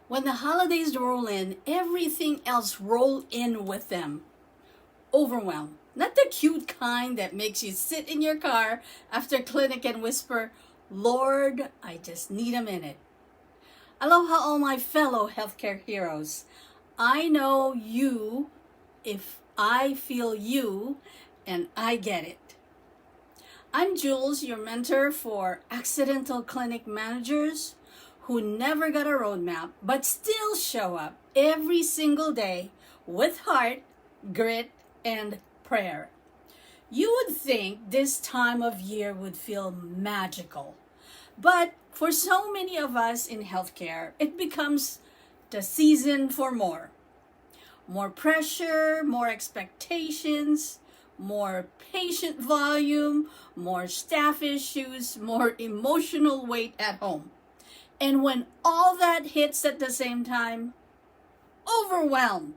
When the holidays roll in, everything else roll in with them. Overwhelm. Not the cute kind that makes you sit in your car after clinic and whisper, Lord, I just need a minute. Aloha all my fellow healthcare heroes. I know you if I feel you, and I get it. I'm Jules, your mentor for accidental clinic managers who never got a roadmap but still show up every single day with heart, grit, and prayer. You would think this time of year would feel magical, but for so many of us in healthcare, it becomes the season for more. More pressure, more expectations, more patient volume, more staff issues, more emotional weight at home. And when all that hits at the same time, overwhelm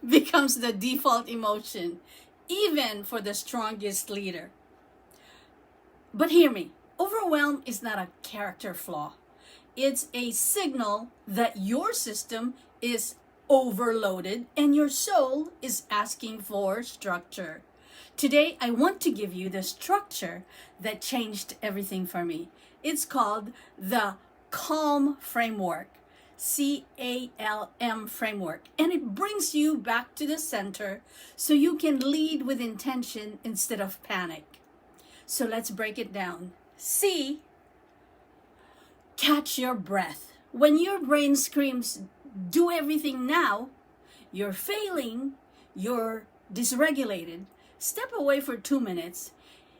becomes the default emotion, even for the strongest leader. But hear me, overwhelm is not a character flaw. It's a signal that your system is overloaded and your soul is asking for structure. Today, I want to give you the structure that changed everything for me. It's called the C.A.L.M framework, C.A.L.M framework, and it brings you back to the center so you can lead with intention instead of panic. So let's break it down. C, catch your breath. When your brain screams, do everything now, you're failing, you're dysregulated. Step away for 2 minutes,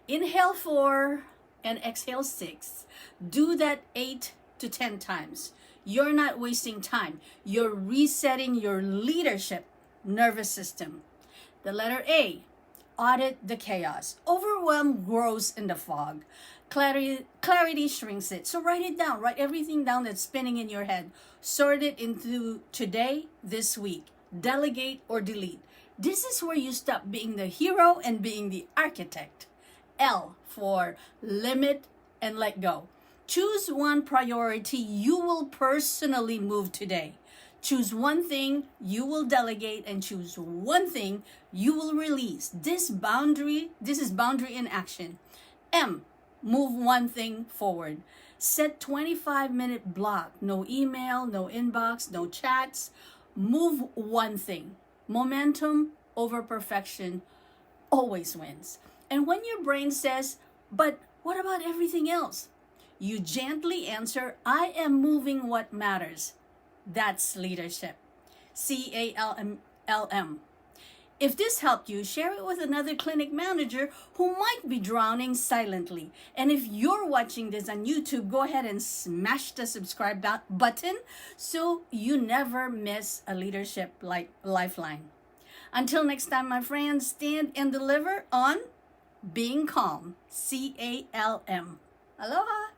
inhale 4 and exhale 6. Do that 8 to 10 times. You're not wasting time. You're resetting your leadership nervous system. The letter A, audit the chaos. Overwhelm grows in the fog. Clarity shrinks it. So write it down. Write everything down that's spinning in your head. Sort it into today, this week. Delegate or delete. This is where you stop being the hero and being the architect. L for limit and let go. Choose one priority you will personally move today. Choose one thing you will delegate and choose one thing you will release. This is boundary in action. M, move one thing forward. Set 25-minute block. No email, no inbox, no chats. Move one thing. Momentum over perfection always wins. And when your brain says, but what about everything else? You gently answer, I am moving what matters. That's leadership. C.A.L.M. If this helped you, share it with another clinic manager who might be drowning silently. And if you're watching this on YouTube, go ahead and smash the subscribe button so you never miss a leadership lifeline. Until next time, my friends, stand and deliver on being calm. C.A.L.M. Aloha.